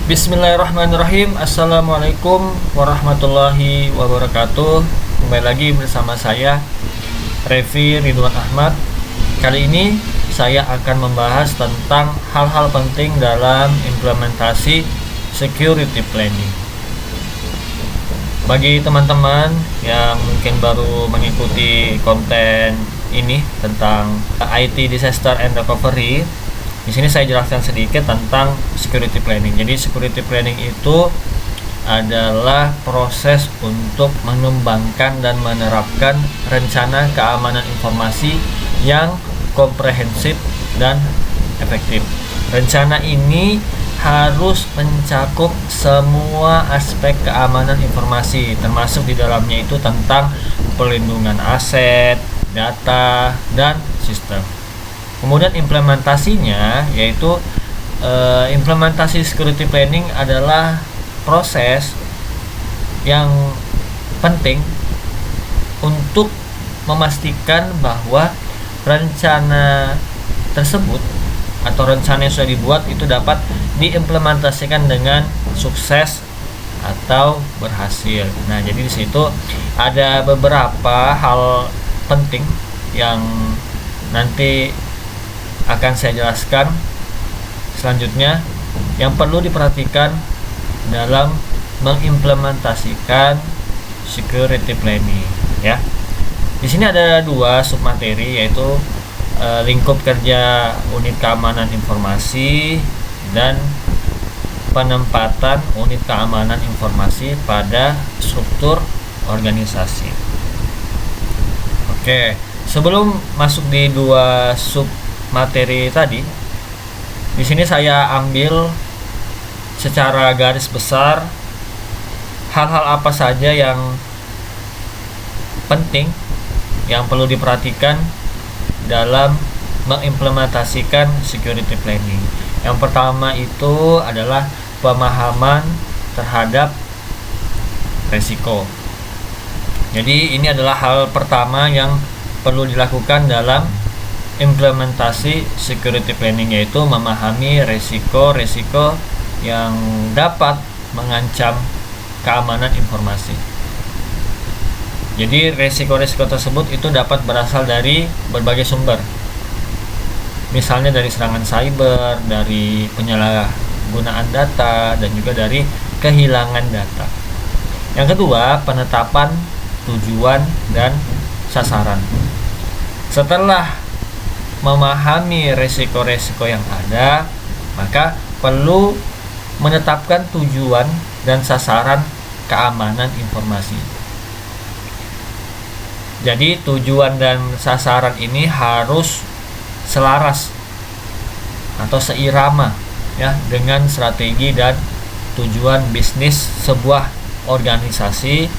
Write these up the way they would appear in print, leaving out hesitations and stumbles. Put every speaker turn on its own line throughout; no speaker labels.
Bismillahirrahmanirrahim. Assalamualaikum warahmatullahi wabarakatuh. Kembali lagi bersama saya Revi Ridwan Ahmad. Kali ini saya akan membahas tentang hal-hal penting dalam implementasi security planning. Bagi teman-teman yang mungkin baru mengikuti konten ini tentang IT Disaster and Recovery, di sini saya jelaskan sedikit tentang security planning. Jadi security planning itu adalah proses untuk mengembangkan dan menerapkan rencana keamanan informasi yang komprehensif dan efektif. Rencana ini harus mencakup semua aspek keamanan informasi, termasuk di dalamnya itu tentang perlindungan aset, data, dan sistem. Kemudian implementasinya yaitu implementasi security planning adalah proses yang penting untuk memastikan bahwa rencana tersebut atau rencana yang sudah dibuat itu dapat diimplementasikan dengan sukses atau berhasil. Nah, jadi di situ ada beberapa hal penting yang nanti akan saya jelaskan selanjutnya yang perlu diperhatikan dalam mengimplementasikan security planning, ya. Di sini ada dua submateri, yaitu lingkup kerja unit keamanan informasi dan penempatan unit keamanan informasi pada struktur organisasi. Oke, sebelum masuk di dua submateri tadi, di sini saya ambil secara garis besar hal-hal apa saja yang penting yang perlu diperhatikan dalam mengimplementasikan security planning. Yang pertama itu adalah pemahaman terhadap resiko. Jadi ini adalah hal pertama yang perlu dilakukan dalam implementasi security planning, yaitu memahami resiko-resiko yang dapat mengancam keamanan informasi. Jadi resiko-resiko tersebut itu dapat berasal dari berbagai sumber. Misalnya dari serangan cyber, dari penyalahgunaan data, dan juga dari kehilangan data. Yang kedua, penetapan tujuan dan sasaran. Setelah memahami resiko-resiko yang ada, maka perlu menetapkan tujuan dan sasaran keamanan informasi. Jadi tujuan dan sasaran ini harus selaras atau seirama, ya, dengan strategi dan tujuan bisnis sebuah organisasi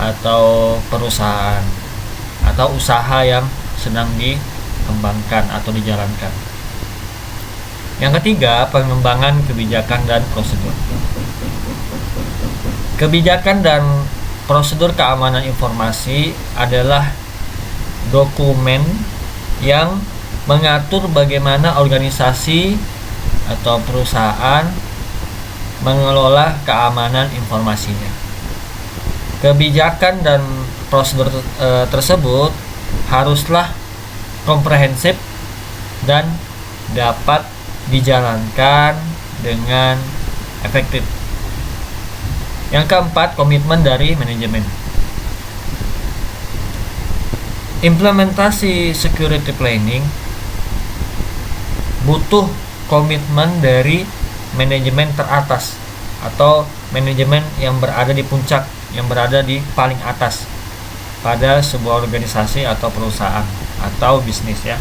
atau perusahaan atau usaha yang sedang dikembangkan atau dijalankan. Yang ketiga, pengembangan kebijakan dan prosedur. Kebijakan dan prosedur keamanan informasi adalah dokumen yang mengatur bagaimana organisasi atau perusahaan mengelola keamanan informasinya. Kebijakan dan prosedur tersebut haruslah komprehensif dan dapat dijalankan dengan efektif. Yang keempat, komitmen dari manajemen. Implementasi security planning butuh komitmen dari manajemen teratas atau manajemen yang berada di puncak, yang berada di paling atas pada sebuah organisasi atau perusahaan atau bisnis, ya.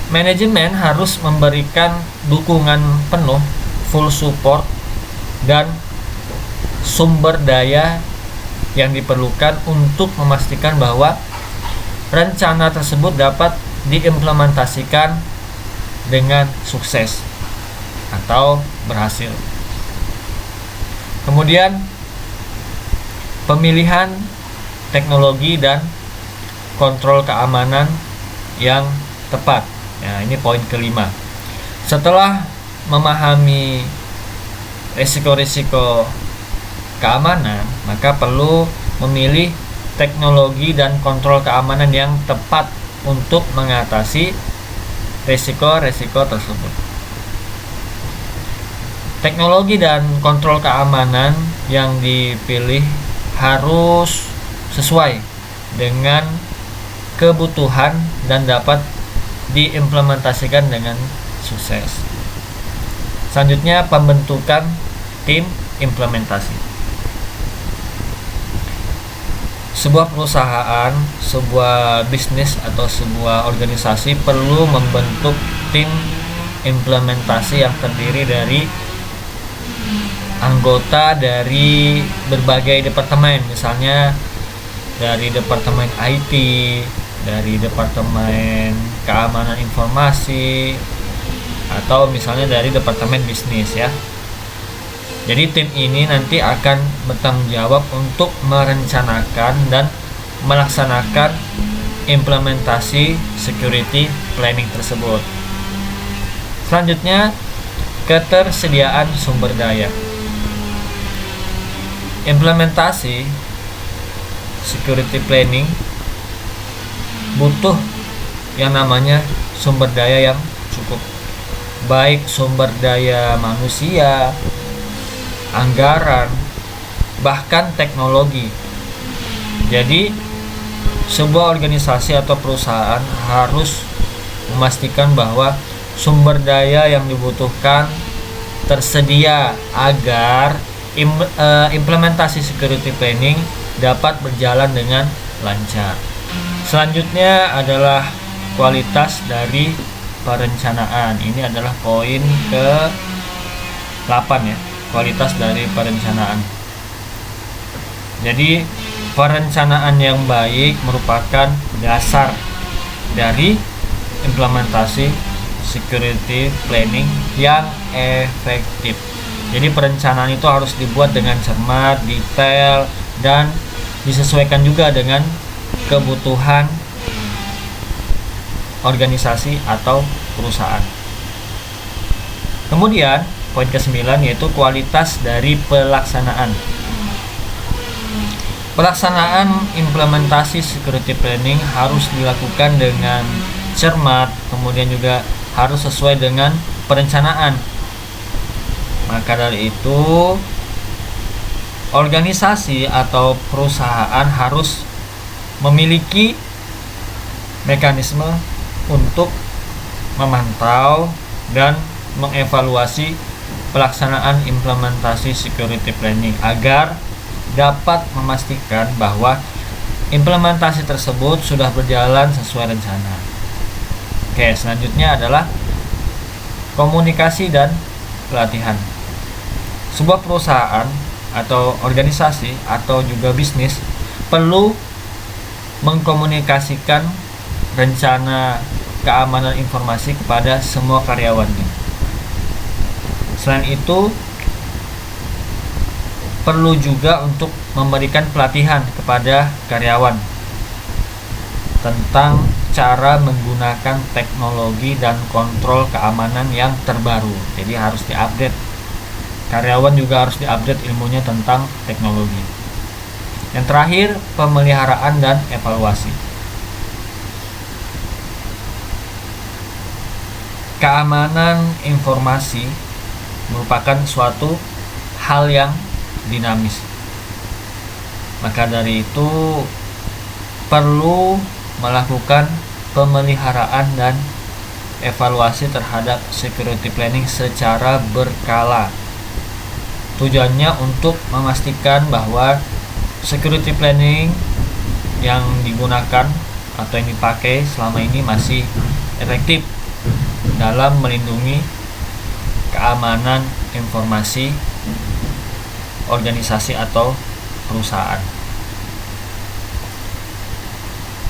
Manajemen harus memberikan dukungan penuh, full support, dan sumber daya yang diperlukan untuk memastikan bahwa rencana tersebut dapat diimplementasikan dengan sukses atau berhasil. Kemudian pemilihan teknologi dan kontrol keamanan yang tepat. Nah, ini poin kelima. Setelah memahami risiko-risiko keamanan, maka perlu memilih teknologi dan kontrol keamanan yang tepat untuk mengatasi risiko-risiko tersebut. Teknologi dan kontrol keamanan yang dipilih harus sesuai dengan kebutuhan dan dapat diimplementasikan dengan sukses. Selanjutnya, pembentukan tim implementasi. Sebuah perusahaan, sebuah bisnis atau sebuah organisasi perlu membentuk tim implementasi yang terdiri dari anggota dari berbagai departemen, misalnya dari departemen IT, dari departemen keamanan informasi, atau misalnya dari departemen bisnis ya. Jadi tim ini nanti akan bertanggung jawab untuk merencanakan dan melaksanakan implementasi security planning tersebut. Selanjutnya, ketersediaan sumber daya. Implementasi security planning butuh yang namanya sumber daya yang cukup, baik sumber daya manusia, anggaran, bahkan teknologi. Jadi sebuah organisasi atau perusahaan harus memastikan bahwa sumber daya yang dibutuhkan tersedia agar implementasi security planning dapat berjalan dengan lancar. Selanjutnya adalah kualitas dari perencanaan. Ini adalah poin ke-8 ya, kualitas dari perencanaan. Jadi perencanaan yang baik merupakan dasar dari implementasi security planning yang efektif. Jadi perencanaan itu harus dibuat dengan cermat, detail, dan disesuaikan juga dengan kebutuhan organisasi atau perusahaan. Kemudian poin ke-9 yaitu kualitas dari pelaksanaan. Pelaksanaan implementasi security planning harus dilakukan dengan cermat, kemudian juga harus sesuai dengan perencanaan. Maka dari itu, organisasi atau perusahaan harus memiliki mekanisme untuk memantau dan mengevaluasi pelaksanaan implementasi security planning agar dapat memastikan bahwa implementasi tersebut sudah berjalan sesuai rencana. Oke, selanjutnya adalah komunikasi dan pelatihan. Sebuah perusahaan atau organisasi atau juga bisnis perlu mengkomunikasikan rencana keamanan informasi kepada semua karyawannya. Selain itu, perlu juga untuk memberikan pelatihan kepada karyawan tentang cara menggunakan teknologi dan kontrol keamanan yang terbaru. Jadi harus diupdate. Karyawan juga harus diupdate ilmunya tentang teknologi. Yang terakhir, pemeliharaan dan evaluasi. Keamanan informasi merupakan suatu hal yang dinamis. Maka dari itu perlu melakukan pemeliharaan dan evaluasi terhadap security planning secara berkala. Tujuannya untuk memastikan bahwa security planning yang digunakan atau yang dipakai selama ini masih efektif dalam melindungi keamanan informasi organisasi atau perusahaan.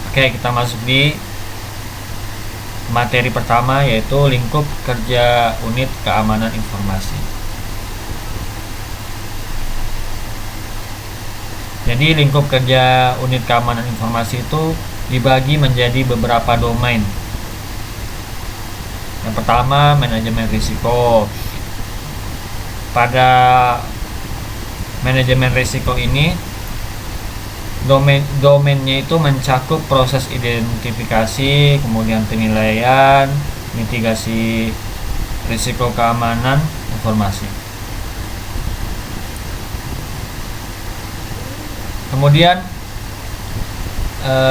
Oke, kita masuk di materi pertama, yaitu lingkup kerja unit keamanan informasi. Jadi lingkup kerja unit keamanan informasi itu dibagi menjadi beberapa domain. Yang pertama, manajemen risiko. pada manajemen risiko ini, domainnya itu mencakup proses identifikasi, kemudian penilaian, mitigasi risiko keamanan informasi. Kemudian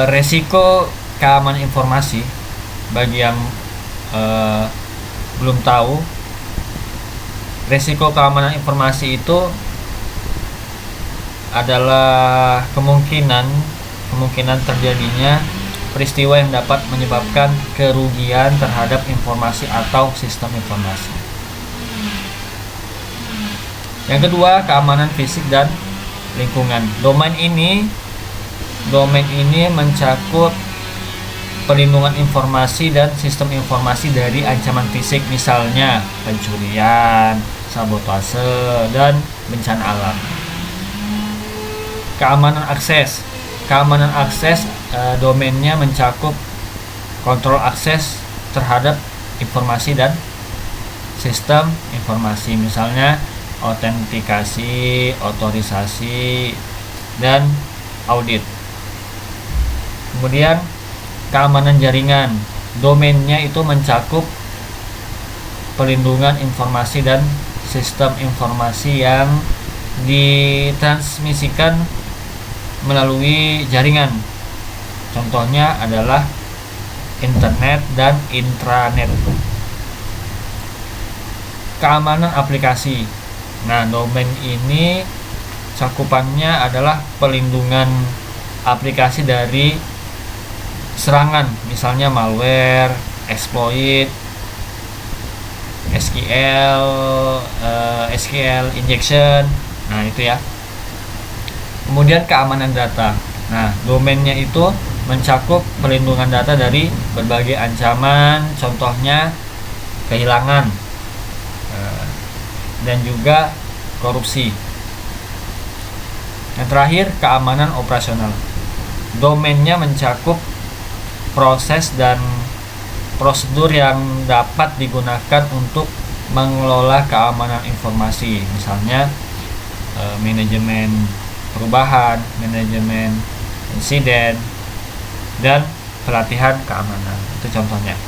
resiko keamanan informasi, bagi yang belum tahu, resiko keamanan informasi itu adalah kemungkinan terjadinya peristiwa yang dapat menyebabkan kerugian terhadap informasi atau sistem informasi. Yang kedua, keamanan fisik dan lingkungan. Domain ini mencakup pelindungan informasi dan sistem informasi dari ancaman fisik, misalnya pencurian, sabotase, dan bencana alam. Keamanan akses. Domainnya mencakup kontrol akses terhadap informasi dan sistem informasi, misalnya autentikasi, otorisasi, dan audit. Kemudian keamanan jaringan. Domainnya itu mencakup pelindungan informasi dan sistem informasi yang ditransmisikan melalui jaringan. Contohnya adalah internet dan intranet. Keamanan aplikasi. Nah, domain ini cakupannya adalah pelindungan aplikasi dari serangan, misalnya malware, exploit, SQL injection. Nah, itu ya. Kemudian keamanan data. Nah, domainnya itu mencakup pelindungan data dari berbagai ancaman, contohnya kehilangan dan juga korupsi. Yang terakhir, keamanan operasional. Domainnya mencakup proses dan prosedur yang dapat digunakan untuk mengelola keamanan informasi, misalnya manajemen perubahan, manajemen insiden, dan pelatihan keamanan. Itu contohnya.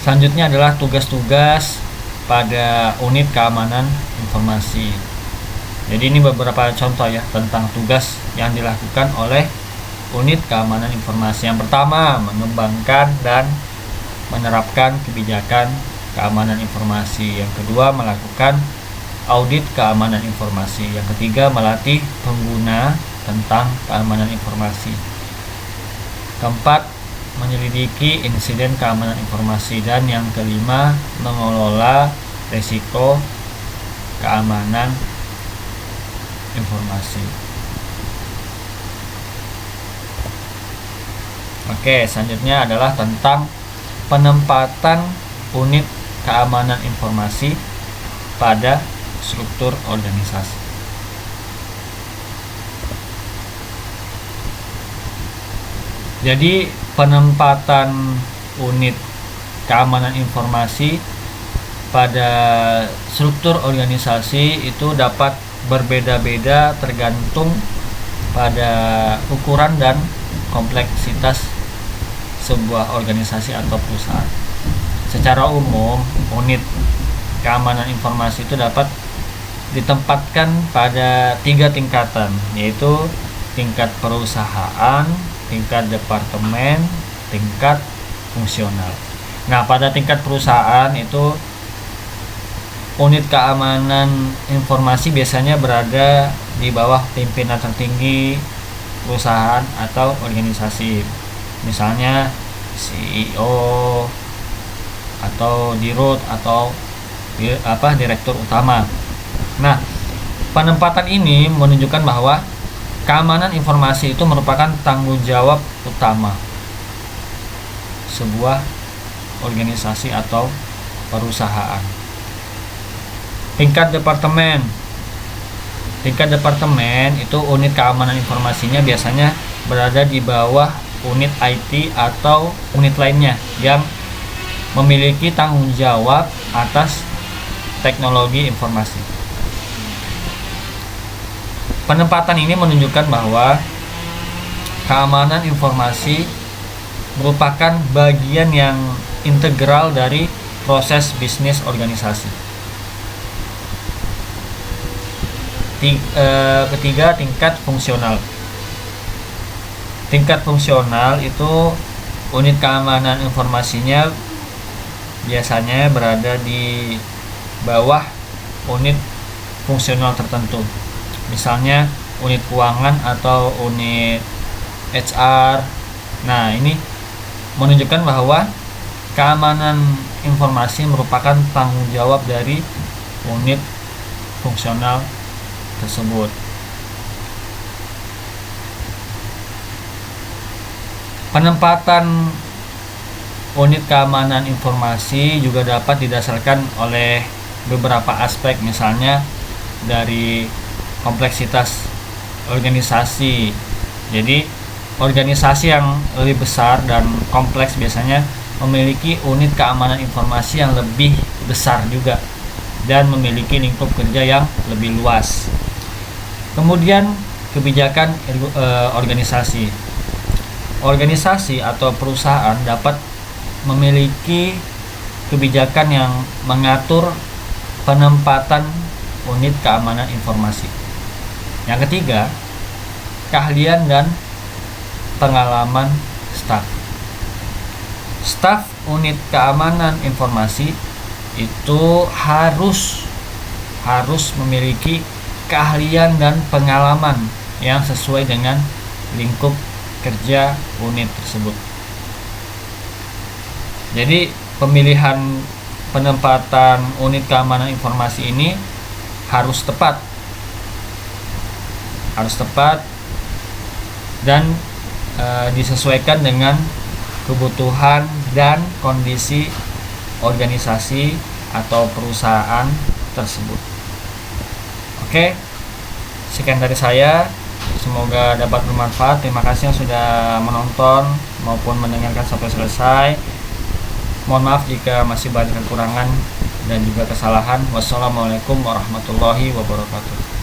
Selanjutnya adalah tugas-tugas pada unit keamanan informasi. Jadi ini beberapa contoh ya tentang tugas yang dilakukan oleh unit keamanan informasi. Yang pertama, mengembangkan dan menerapkan kebijakan keamanan informasi. Yang kedua, melakukan audit keamanan informasi. Yang ketiga, melatih pengguna tentang keamanan informasi. Keempat, menyelidiki insiden keamanan informasi. Dan yang kelima, mengelola risiko keamanan informasi. Oke, selanjutnya adalah tentang penempatan unit keamanan informasi pada struktur organisasi. Jadi penempatan unit keamanan informasi pada struktur organisasi itu dapat berbeda-beda tergantung pada ukuran dan kompleksitas sebuah organisasi atau perusahaan. Secara umum, unit keamanan informasi itu dapat ditempatkan pada 3 tingkatan, yaitu tingkat perusahaan, tingkat departemen, tingkat fungsional. Nah, pada tingkat perusahaan itu unit keamanan informasi biasanya berada di bawah pimpinan tertinggi perusahaan atau organisasi, misalnya CEO atau dirut atau direktur utama. Nah, penempatan ini menunjukkan bahwa keamanan informasi itu merupakan tanggung jawab utama sebuah organisasi atau perusahaan. Tingkat departemen itu unit keamanan informasinya biasanya berada di bawah unit IT atau unit lainnya yang memiliki tanggung jawab atas teknologi informasi. Penempatan ini menunjukkan bahwa keamanan informasi merupakan bagian yang integral dari proses bisnis organisasi. Ketiga, tingkat fungsional. Tingkat fungsional itu unit keamanan informasinya biasanya berada di bawah unit fungsional tertentu. Misalnya unit keuangan atau unit HR. Nah, ini menunjukkan bahwa keamanan informasi merupakan tanggung jawab dari unit fungsional tersebut. Penempatan unit keamanan informasi juga dapat didasarkan oleh beberapa aspek, misalnya dari kompleksitas organisasi. Jadi organisasi yang lebih besar dan kompleks biasanya memiliki unit keamanan informasi yang lebih besar juga dan memiliki lingkup kerja yang lebih luas. Kemudian kebijakan organisasi. Organisasi atau perusahaan dapat memiliki kebijakan yang mengatur penempatan unit keamanan informasi. Yang ketiga, keahlian dan pengalaman staf. Staf unit keamanan informasi itu harus memiliki keahlian dan pengalaman yang sesuai dengan lingkup kerja unit tersebut. Jadi pemilihan penempatan unit keamanan informasi ini harus tepat dan disesuaikan dengan kebutuhan dan kondisi organisasi atau perusahaan tersebut. Oke, sekian dari saya. Semoga dapat bermanfaat. Terima kasih yang sudah menonton maupun mendengarkan sampai selesai. Mohon maaf jika masih banyak kekurangan dan juga kesalahan. Wassalamualaikum warahmatullahi wabarakatuh.